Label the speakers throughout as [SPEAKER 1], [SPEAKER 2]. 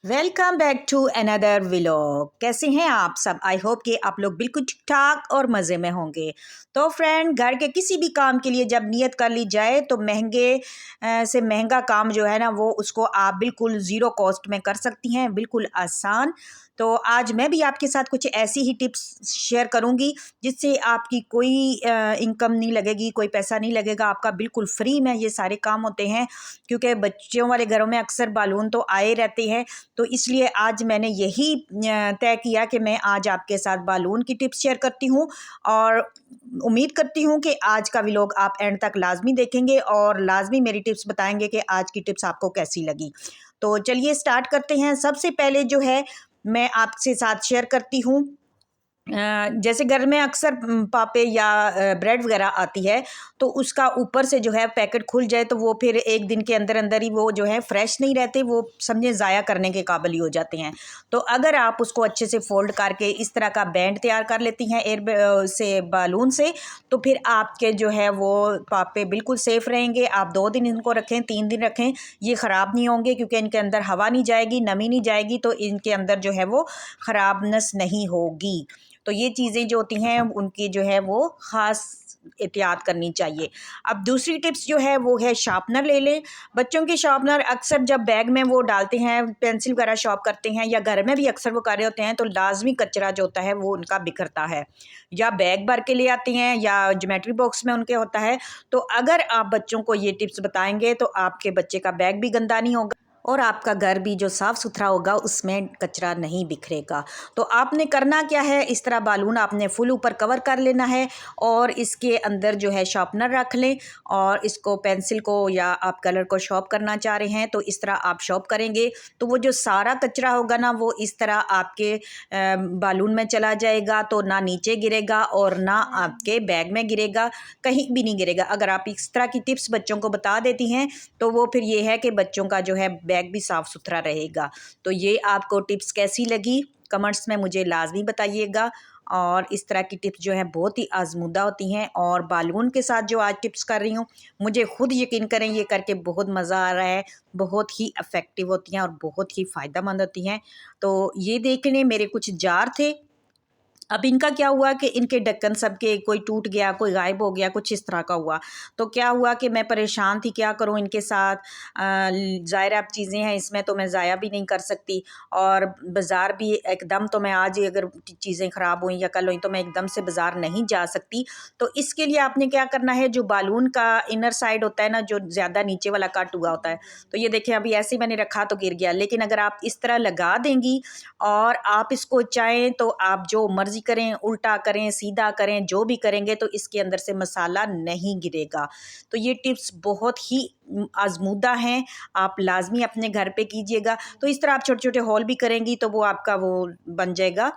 [SPEAKER 1] Welcome back to another vlog. कैसे हैं आप सब? आई होप कि आप लोग बिल्कुल ठीक ठाक और मज़े में होंगे। तो फ्रेंड, घर के किसी भी काम के लिए जब नियत कर ली जाए तो महंगे से महंगा काम जो है ना, वो उसको आप बिल्कुल ज़ीरो कॉस्ट में कर सकती हैं, बिल्कुल आसान। तो आज मैं भी आपके साथ कुछ ऐसी ही टिप्स शेयर करूंगी जिससे आपकी कोई इनकम नहीं लगेगी, कोई पैसा नहीं लगेगा, आपका बिल्कुल फ्री में ये सारे काम होते हैं। क्योंकि बच्चों वाले घरों में अक्सर बालून तो आए रहते हैं, तो इसलिए आज मैंने यही तय किया कि मैं आज आपके साथ बालून की टिप्स शेयर करती हूँ। और उम्मीद करती हूँ कि आज का व्लॉग आप एंड तक लाजमी देखेंगे और लाजमी मेरी टिप्स बताएंगे कि आज की टिप्स आपको कैसी लगी। तो चलिए स्टार्ट करते हैं। सबसे पहले जो है मैं आपसे साथ शेयर करती हूँ, जैसे घर में अक्सर पापे या ब्रेड वगैरह आती है, तो उसका ऊपर से जो है पैकेट खुल जाए तो वो फिर एक दिन के अंदर अंदर ही वो जो है फ्रेश नहीं रहते, वो समझे ज़ाया करने के काबिल ही हो जाते हैं। तो अगर आप उसको अच्छे से फोल्ड करके इस तरह का बैंड तैयार कर लेती हैं एयर से बालून से, तो फिर आपके जो है वो पापे बिल्कुल सेफ़ रहेंगे। आप 2 दिन इनको रखें, 3 दिन रखें, ये ख़राब नहीं होंगे क्योंकि इनके अंदर हवा नहीं जाएगी, नमी नहीं जाएगी, तो इनके अंदर जो है वो ख़राबनेस नहीं होगी। तो ये चीज़ें जो होती हैं उनकी जो है वो ख़ास एहतियात करनी चाहिए। अब दूसरी टिप्स जो है वो है शार्पनर ले लें। बच्चों के शार्पनर अक्सर जब बैग में वो डालते हैं, पेंसिल वगैरह शार्प करते हैं या घर में भी अक्सर वो कर रहे होते हैं, तो लाजमी कचरा जो होता है वो उनका बिखरता है, या बैग भर के ले आते हैं या ज्योमेट्री बॉक्स में उनके होता है। तो अगर आप बच्चों को ये टिप्स बताएंगे तो आपके बच्चे का बैग भी गंदा नहीं होगा और आपका घर भी जो साफ़ सुथरा होगा उसमें कचरा नहीं बिखरेगा। तो आपने करना क्या है, इस तरह बालून आपने फुल ऊपर कवर कर लेना है और इसके अंदर जो है शार्पनर रख लें और इसको पेंसिल को या आप कलर को शार्प करना चाह रहे हैं तो इस तरह आप शार्प करेंगे तो वो जो सारा कचरा होगा ना वो इस तरह आपके बालून में चला जाएगा, तो ना नीचे गिरेगा और ना आपके बैग में गिरेगा, कहीं भी नहीं गिरेगा। अगर आप इस तरह की टिप्स बच्चों को बता देती हैं तो वो फिर ये है कि बच्चों का जो है बैग भी साफ़ सुथरा रहेगा। तो ये आपको टिप्स कैसी लगी कमेंट्स में मुझे लाजमी बताइएगा। और इस तरह की टिप्स जो है बहुत ही आजमूदा होती हैं और बालून के साथ जो आज टिप्स कर रही हूँ, मुझे खुद यकीन करें ये करके बहुत मज़ा आ रहा है, बहुत ही इफ़ेक्टिव होती हैं और बहुत ही फ़ायदेमंद होती हैं। तो ये देख लें, मेरे कुछ जार थे। अब इनका क्या हुआ कि इनके ढक्कन सबके कोई टूट गया, कोई गायब हो गया, कुछ इस तरह का हुआ। तो क्या हुआ कि मैं परेशान थी, क्या करूं इनके साथ। ज़ाहिर अब चीज़ें हैं इसमें तो मैं ज़ाया भी नहीं कर सकती और बाज़ार भी एकदम तो मैं आज ही अगर चीज़ें ख़राब हुई या कल हुई तो मैं एकदम से बाज़ार नहीं जा सकती। तो इसके लिए आपने क्या करना है, जो बालून का इनर साइड होता है ना, जो ज़्यादा नीचे वाला कट हुआ होता है, तो ये देखें अभी ऐसे ही मैंने रखा तो गिर गया, लेकिन अगर आप इस तरह लगा देंगी और आप इसको चाहें तो आप जो मर्ज़ी करें, उल्टा करें, सीधा करें, जो भी करेंगे तो इसके अंदर से मसाला नहीं गिरेगा। तो ये टिप्स बहुत ही आज़मूदा हैं, आप लाज़मी अपने घर पे कीजिएगा। तो इस तरह आप छोटे-छोटे होल भी करेंगी तो वो आपका वो बन जाएगा,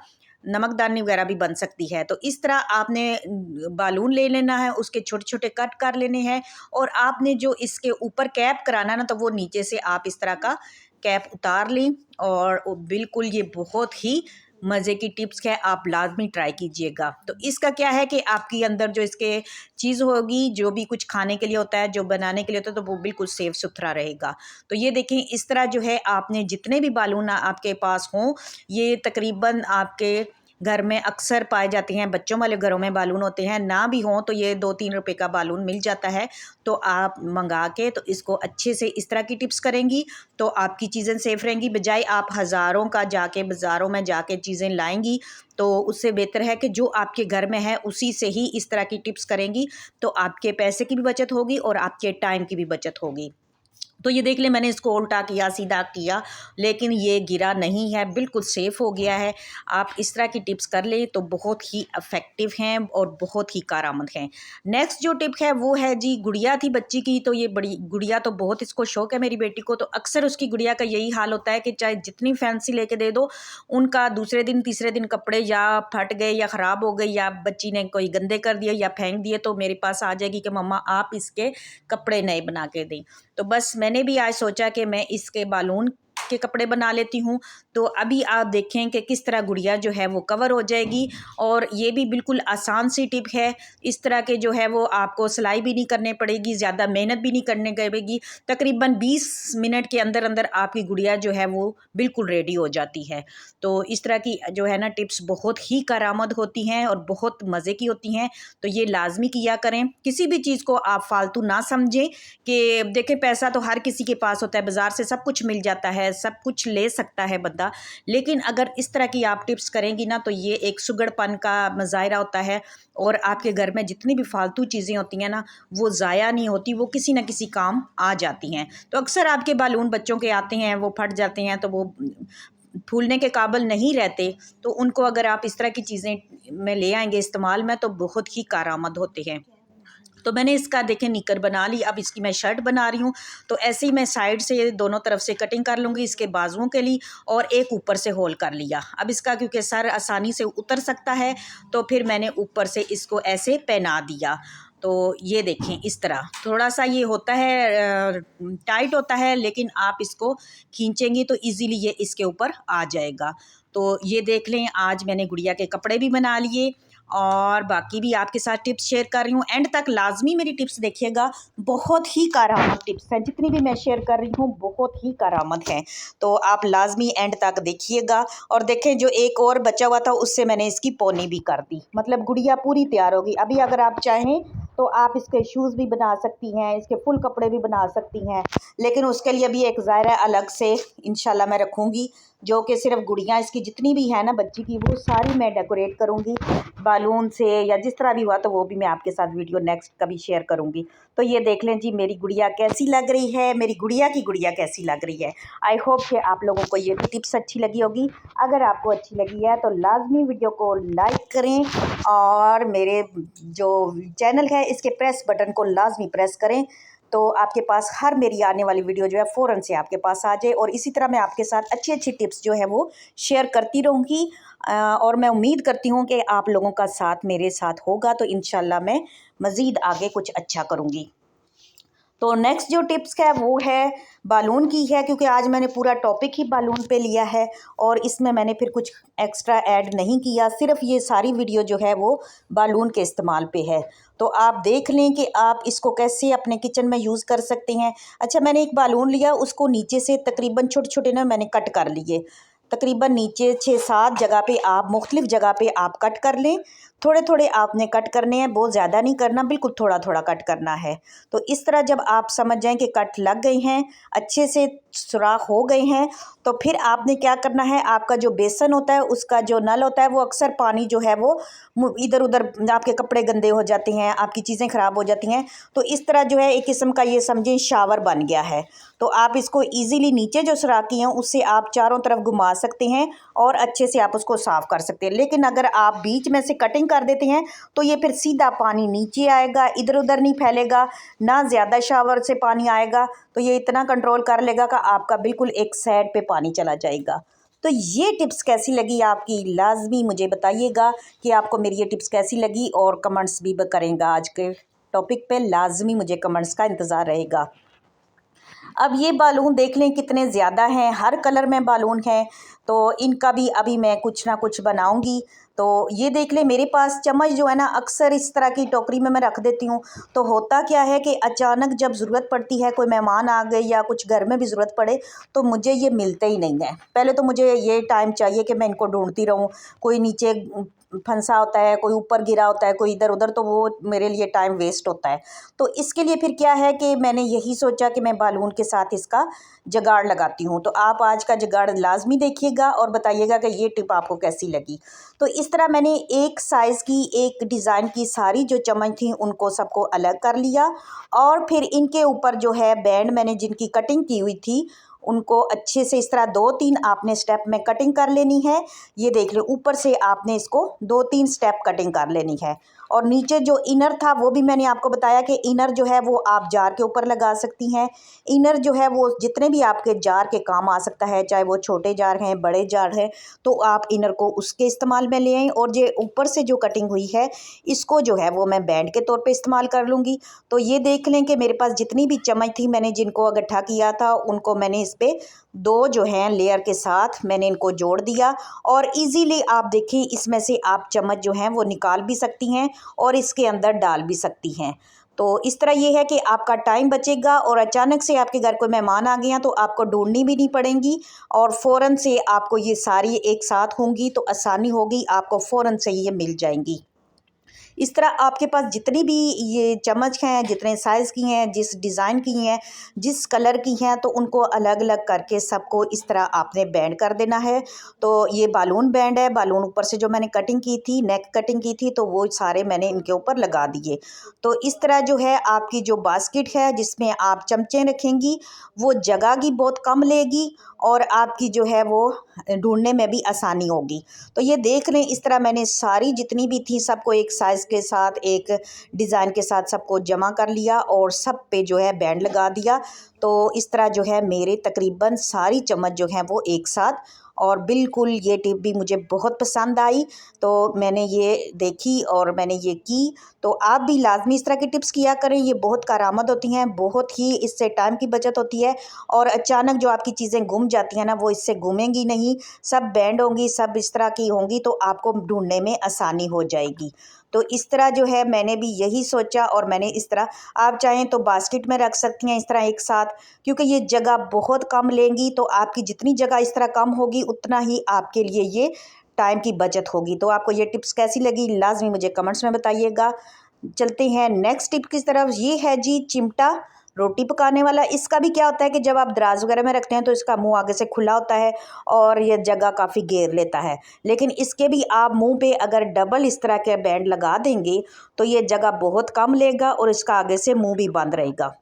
[SPEAKER 1] नमकदानी वगैरह भी बन सकती है। तो इस तरह आपने बालून ले लेना है, उसके छोटे-छोटे कट कर लेने हैं और आपने जो इसके ऊपर कैप कराना ना, तो वो नीचे से आप इस तरह का कैप उतार लें और बिल्कुल ये बहुत ही मज़े की टिप्स है, आप लाज़मी ट्राई कीजिएगा। तो इसका क्या है कि आपके अंदर जो इसके चीज़ होगी, जो भी कुछ खाने के लिए होता है, जो बनाने के लिए होता है, तो वो बिल्कुल सेफ़ सुथरा रहेगा। तो ये देखें, इस तरह जो है आपने जितने भी बालून आपके पास हों, ये तकरीबन आपके घर में अक्सर पाए जाते हैं, बच्चों वाले घरों में बालून होते हैं, ना भी हों तो ये 2-3 रुपए का बालून मिल जाता है। तो आप मंगा के तो इसको अच्छे से इस तरह की टिप्स करेंगी तो आपकी चीज़ें सेफ़ रहेंगी, बजाय आप हज़ारों का जाके बाज़ारों में जाके चीज़ें लाएँगी। तो उससे बेहतर है कि जो आपके घर में है उसी से ही इस तरह की टिप्स करेंगी, तो आपके पैसे की भी बचत होगी और आपके टाइम की भी बचत होगी। तो ये देख लें, मैंने इसको उल्टा किया, सीधा किया, लेकिन ये गिरा नहीं है, बिल्कुल सेफ़ हो गया है। आप इस तरह की टिप्स कर लें तो बहुत ही इफ़ेक्टिव हैं और बहुत ही कारआमद हैं। नेक्स्ट जो टिप है वो है जी, गुड़िया थी बच्ची की, तो ये बड़ी गुड़िया तो बहुत इसको शौक है मेरी बेटी को, तो अक्सर उसकी गुड़िया का यही हाल होता है कि चाहे जितनी फैंसी लेके दे दो, उनका दूसरे दिन तीसरे दिन कपड़े या फट गए या ख़राब हो गए या बच्ची ने कोई गंदे कर दिए या फेंक दिए, तो मेरे पास आ जाएगी कि मम्मा आप इसके कपड़े नए बना के दें। तो बस मैंने भी आज सोचा कि मैं इसके बालून के कपड़े बना लेती हूँ। तो अभी आप देखें कि किस तरह गुड़िया जो है वो कवर हो जाएगी। और ये भी बिल्कुल आसान सी टिप है। इस तरह के जो है वो आपको सिलाई भी नहीं करनी पड़ेगी, ज़्यादा मेहनत भी नहीं करनी पड़ेगी। तकरीबन 20 मिनट के अंदर अंदर आपकी गुड़िया जो है वो बिल्कुल रेडी हो जाती है। तो इस तरह की जो है ना टिप्स बहुत ही कारआमद होती हैं और बहुत मज़े की होती हैं। तो ये लाजमी किया करें। किसी भी चीज़ को आप फालतू ना समझें कि देखें पैसा तो हर किसी के पास होता है, बाज़ार से सब कुछ मिल जाता है, सब कुछ ले सकता है बंदा। लेकिन अगर इस तरह की आप टिप्स करेंगी ना तो ये एक सुगड़पन का मुजाहिरा होता है और आपके घर में जितनी भी फालतू चीज़ें होती हैं ना वो ज़ाया नहीं होती, वो किसी न किसी काम आ जाती हैं। तो अक्सर आपके बालून बच्चों के आते हैं, वो फट जाते हैं, तो वो फूलने के काबिल नहीं रहते। तो उनको अगर आप इस तरह की चीज़ें में ले आएंगे इस्तेमाल में तो बहुत ही कारआमद होते हैं। तो मैंने इसका देखें निकर बना ली। अब इसकी मैं शर्ट बना रही हूँ। तो ऐसे ही मैं साइड से दोनों तरफ से कटिंग कर लूँगी इसके बाजुओं के लिए और एक ऊपर से होल कर लिया। अब इसका क्योंकि सर आसानी से उतर सकता है तो फिर मैंने ऊपर से इसको ऐसे पहना दिया। तो ये देखें इस तरह थोड़ा सा ये होता है टाइट होता है, लेकिन आप इसको खींचेंगी तो इजीली ये इसके ऊपर आ जाएगा। तो ये देख लें, आज मैंने गुड़िया के कपड़े भी बना लिए और बाकी भी आपके साथ टिप्स शेयर कर रही हूँ। एंड तक लाजमी मेरी टिप्स देखिएगा, बहुत ही कारआमद टिप्स हैं। जितनी भी मैं शेयर कर रही हूँ बहुत ही कारआमद हैं। तो आप लाजमी एंड तक देखिएगा। और देखें जो एक और बचा हुआ था उससे मैंने इसकी पोनी भी कर दी, मतलब गुड़िया पूरी तैयार होगी। अभी अगर आप चाहें तो आप इसके शूज़ भी बना सकती हैं, इसके फुल कपड़े भी बना सकती हैं। लेकिन उसके लिए भी एक ज़ायरा अलग से इंशाल्लाह मैं रखूँगी, जो कि सिर्फ गुड़िया इसकी जितनी भी है ना बच्ची की, वो सारी मैं डेकोरेट करूँगी बालून से या जिस तरह भी हुआ। तो वो भी मैं आपके साथ वीडियो नेक्स्ट कभी शेयर करूँगी। तो ये देख लें जी मेरी गुड़िया कैसी लग रही है, मेरी गुड़िया की गुड़िया कैसी लग रही है। आई होप कि आप लोगों को ये भी टिप्स अच्छी लगी होगी। अगर आपको अच्छी लगी है तो लाजमी वीडियो को लाइक करें और मेरे जो चैनल है इसके प्रेस बटन को लाजमी प्रेस करें, तो आपके पास हर मेरी आने वाली वीडियो जो है फ़ौरन से आपके पास आ जाए। और इसी तरह मैं आपके साथ अच्छी अच्छी टिप्स जो है वो शेयर करती रहूँगी। और मैं उम्मीद करती हूँ कि आप लोगों का साथ मेरे साथ होगा तो इंशाल्लाह मैं मज़ीद आगे कुछ अच्छा करूँगी। तो नेक्स्ट जो टिप्स है वो है बालून की है, क्योंकि आज मैंने पूरा टॉपिक ही बालून पे लिया है और इसमें मैंने फिर कुछ एक्स्ट्रा ऐड नहीं किया। सिर्फ ये सारी वीडियो जो है वो बालून के इस्तेमाल पे है। तो आप देख लें कि आप इसको कैसे अपने किचन में यूज़ कर सकते हैं। अच्छा, मैंने एक बालून लिया, उसको नीचे से तकरीबन छोटे छोटे ना मैंने कट कर लिए। तकरीबन नीचे 6-7 जगह पे आप मुख्तलिफ जगह पे आप कट कर लें। थोड़े थोड़े आपने कट करने हैं, बहुत ज़्यादा नहीं करना, बिल्कुल थोड़ा थोड़ा कट करना है। तो इस तरह जब आप समझ जाएं कि कट लग गए हैं, अच्छे से सुराख हो गए हैं, तो फिर आपने क्या करना है, आपका जो बेसन होता है उसका जो नल होता है वो अक्सर पानी जो है वो इधर उधर, आपके कपड़े गंदे हो जाते हैं, आपकी चीज़ें ख़राब हो जाती हैं। तो इस तरह जो है एक किस्म का ये समझें शावर बन गया है। तो आप इसको ईज़िली नीचे जो सुराखी हैं उससे आप चारों तरफ घुमा सकते हैं और अच्छे से आप उसको साफ़ कर सकते हैं। लेकिन अगर आप बीच में से कटिंग कर देते हैं तो ये फिर सीधा पानी नीचे आएगा, इधर उधर नहीं फैलेगा, ना ज़्यादा शावर से पानी आएगा। तो ये इतना कंट्रोल कर लेगा कि आपका बिल्कुल एक साइड पे पानी चला जाएगा। तो ये टिप्स कैसी लगी आपकी, लाजमी मुझे बताइएगा कि आपको मेरी ये टिप्स कैसी लगी और कमेंट्स भी करेंगे। आज के टॉपिक पे लाजमी मुझे कमेंट्स का इंतज़ार रहेगा। अब ये बालून देख लें कितने ज़्यादा हैं, हर कलर में बालून हैं। तो इनका भी अभी मैं कुछ ना कुछ बनाऊंगी। तो ये देख लें मेरे पास चम्मच जो है ना अक्सर इस तरह की टोकरी में मैं रख देती हूँ। तो होता क्या है कि अचानक जब ज़रूरत पड़ती है, कोई मेहमान आ गए या कुछ घर में भी ज़रूरत पड़े, तो मुझे ये मिलते ही नहीं है। पहले तो मुझे ये टाइम चाहिए कि मैं इनको ढूंढती रहूँ, कोई नीचे फंसा होता है, कोई ऊपर गिरा होता है, कोई इधर उधर, तो वो मेरे लिए टाइम वेस्ट होता है। तो इसके लिए फिर क्या है कि मैंने यही सोचा कि मैं बालून के साथ इसका जुगाड़ लगाती हूँ। तो आप आज का जुगाड़ लाजमी देखिएगा और बताइएगा कि ये टिप आपको कैसी लगी। तो इस तरह मैंने एक साइज़ की, एक डिज़ाइन की सारी जो चम्मच थी उनको सबको अलग कर लिया और फिर इनके ऊपर जो है बैंड मैंने जिनकी कटिंग की हुई थी उनको अच्छे से इस तरह 2-3 आपने स्टेप में कटिंग कर लेनी है। ये देख लो ऊपर से आपने इसको 2-3 स्टेप कटिंग कर लेनी है। और नीचे जो इनर था वो भी मैंने आपको बताया कि इनर जो है वो आप जार के ऊपर लगा सकती हैं। इनर जो है वो जितने भी आपके जार के काम आ सकता है, चाहे वो छोटे जार हैं, बड़े जार हैं, तो आप इनर को उसके इस्तेमाल में ले आएँ। और ये ऊपर से जो कटिंग हुई है इसको जो है वो मैं बैंड के तौर पे इस्तेमाल कर लूँगी। तो ये देख लें कि मेरे पास जितनी भी चम्मच थी मैंने जिनको इकट्ठा किया था उनको मैंने इस पे 2 जो हैं लेयर के साथ मैंने इनको जोड़ दिया। और इजीली आप देखें इसमें से आप चम्मच जो हैं वो निकाल भी सकती हैं और इसके अंदर डाल भी सकती हैं। तो इस तरह ये है कि आपका टाइम बचेगा और अचानक से आपके घर कोई मेहमान आ गए हैं तो आपको ढूंढनी भी नहीं पड़ेंगी और फ़ौरन से आपको ये सारी एक साथ होंगी तो आसानी होगी, आपको फ़ौरन से ये मिल जाएंगी। इस तरह आपके पास जितनी भी ये चम्मच हैं, जितने साइज़ की हैं, जिस डिज़ाइन की हैं, जिस कलर की हैं, तो उनको अलग अलग करके सबको इस तरह आपने बैंड कर देना है। तो ये बालून बैंड है, बालून ऊपर से जो मैंने कटिंग की थी, नेक कटिंग की थी, तो वो सारे मैंने इनके ऊपर लगा दिए। तो इस तरह जो है आपकी जो बास्केट है जिसमें आप चमचे रखेंगी वो जगह की बहुत कम लेगी और आपकी जो है वो ढूंढने में भी आसानी होगी। तो ये देख लें, इस तरह मैंने सारी जितनी भी थी सबको एक साइज़ के साथ, एक डिज़ाइन के साथ सबको जमा कर लिया और सब पे जो है बैंड लगा दिया। तो इस तरह जो है मेरे तकरीबन सारी चम्मच जो हैं वो एक साथ, और बिल्कुल ये टिप भी मुझे बहुत पसंद आई। तो मैंने ये देखी और मैंने ये की। तो आप भी लाजमी इस तरह की टिप्स किया करें, ये बहुत कारआमद होती हैं, बहुत ही इससे टाइम की बचत होती है और अचानक जो आपकी चीज़ें गुम जाती हैं ना वो इससे गुमेंगी नहीं, सब बैंड होंगी, सब इस तरह की होंगी तो आपको ढूंढने में आसानी हो जाएगी। तो इस तरह जो है मैंने भी यही सोचा और मैंने इस तरह, आप चाहें तो बास्केट में रख सकती हैं इस तरह एक साथ, क्योंकि ये जगह बहुत कम लेंगी। तो आपकी जितनी जगह इस तरह कम होगी उतना ही आपके लिए ये टाइम की बचत होगी। तो आपको ये टिप्स कैसी लगी लाजमी मुझे कमेंट्स में बताइएगा। चलते हैं नेक्स्ट टिप की तरफ। ये है जी चिमटा रोटी पकाने वाला। इसका भी क्या होता है कि जब आप दराज वगैरह में रखते हैं तो इसका मुंह आगे से खुला होता है और ये जगह काफ़ी घेर लेता है, लेकिन इसके भी आप मुंह पे अगर डबल इस तरह के बैंड लगा देंगे तो ये जगह बहुत कम लेगा और इसका आगे से मुंह भी बंद रहेगा।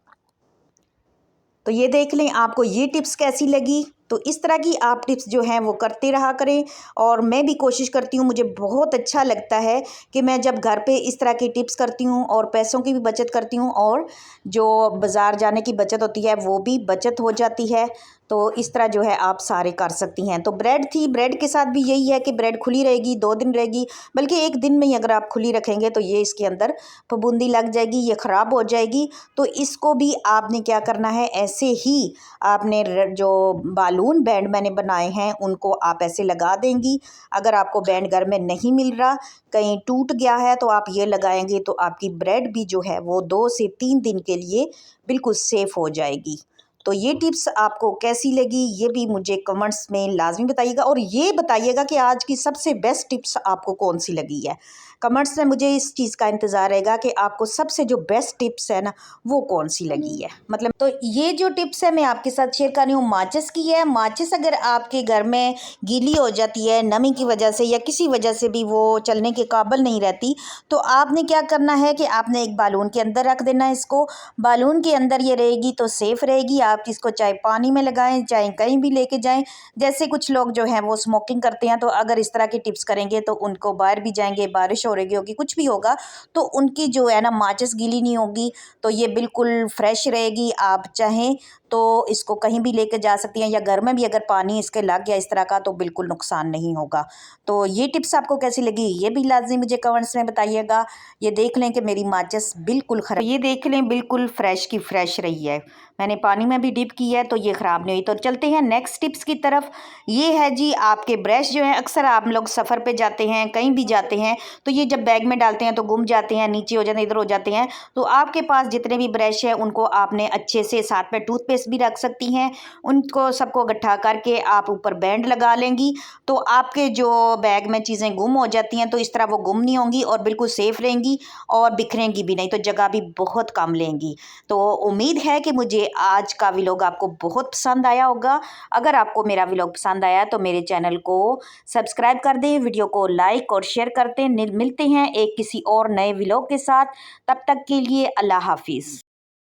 [SPEAKER 1] तो ये देख लें आपको ये टिप्स कैसी लगी। तो इस तरह की आप टिप्स जो हैं वो करते रहा करें और मैं भी कोशिश करती हूँ, मुझे बहुत अच्छा लगता है कि मैं जब घर पे इस तरह की टिप्स करती हूँ और पैसों की भी बचत करती हूँ और जो बाज़ार जाने की बचत होती है वो भी बचत हो जाती है। तो इस तरह जो है आप सारे कर सकती हैं। तो ब्रेड थी, ब्रेड के साथ भी यही है कि ब्रेड खुली रहेगी, 2 दिन रहेगी, बल्कि 1 दिन में ही अगर आप खुली रखेंगे तो ये इसके अंदर फफूंदी लग जाएगी, ये ख़राब हो जाएगी। तो इसको भी आपने क्या करना है, ऐसे ही आपने जो बालून बैंड मैंने बनाए हैं उनको आप ऐसे लगा देंगी। अगर आपको बैंड घर में नहीं मिल रहा, कहीं टूट गया है, तो आप ये लगाएंगे तो आपकी ब्रेड भी जो है वो 2 से 3 दिन के लिए बिल्कुल सेफ़ हो जाएगी। तो ये टिप्स आपको कैसी लगी ये भी मुझे कमेंट्स में लाजमी बताइएगा और ये बताइएगा कि आज की सबसे बेस्ट टिप्स आपको कौन सी लगी है। कमेंट्स में मुझे इस चीज़ का इंतज़ार रहेगा कि आपको सबसे जो बेस्ट टिप्स है ना वो कौन सी लगी है। मतलब तो ये जो टिप्स है मैं आपके साथ शेयर कर रही हूँ माचिस की है। माचिस अगर आपके घर में गीली हो जाती है नमी की वजह से या किसी वजह से भी वो चलने के काबिल नहीं रहती, तो आपने क्या करना है कि आपने एक बालून के अंदर रख देना है इसको। बालून के अंदर ये रहेगी तो सेफ़ रहेगी। आप इसको चाहे पानी में लगाएं, चाहे कहीं भी लेके जाएं। जैसे कुछ लोग जो हैं वो स्मोकिंग करते हैं, तो अगर इस तरह की टिप्स करेंगे तो उनको बाहर भी जाएंगे, बारिश हो रही होगी, कुछ भी होगा, तो उनकी जो है ना माचिस गीली नहीं होगी। तो ये बिल्कुल फ्रेश रहेगी। आप चाहें तो इसको कहीं भी लेके जा सकती हैं या घर में भी अगर पानी इसके लग गया इस तरह का तो बिल्कुल नुकसान नहीं होगा। तो ये टिप्स आपको कैसी लगी ये भी लाजमी मुझे कमेंट्स में बताइएगा। ये देख लें कि मेरी माचिस बिल्कुल खराब, ये देख लें बिल्कुल फ्रेश की फ्रेश रही है। मैंने पानी में भी डिप की है तो ये ख़राब नहीं हुई। तो चलते हैं नेक्स्ट टिप्स की तरफ। ये है जी आपके ब्रश जो है, अक्सर आप लोग सफ़र पे जाते हैं, कहीं भी जाते हैं, तो ये जब बैग में डालते हैं तो गुम जाते हैं, नीचे हो जाते हैं, इधर हो जाते हैं। तो आपके पास जितने भी ब्रश है उनको आपने अच्छे से, साथ में टूथपेस्ट भी रख सकती हैं, उनको सबको इकट्ठा करके आप ऊपर बैंड लगा लेंगी। तो आपके जो बैग में चीज़ें गुम हो जाती हैं तो इस तरह वो गुम नहीं होंगी और बिल्कुल सेफ़ रहेंगी और बिखरेंगी भी नहीं, तो जगह भी बहुत कम लेंगी। तो उम्मीद है कि मुझे आज का व्लॉग आपको बहुत पसंद आया होगा। अगर आपको मेरा व्लॉग पसंद आया तो मेरे चैनल को सब्सक्राइब कर दें, वीडियो को लाइक और शेयर करते हैं। मिलते हैं एक किसी और नए व्लॉग के साथ, तब तक के लिए अल्लाह हाफिज़।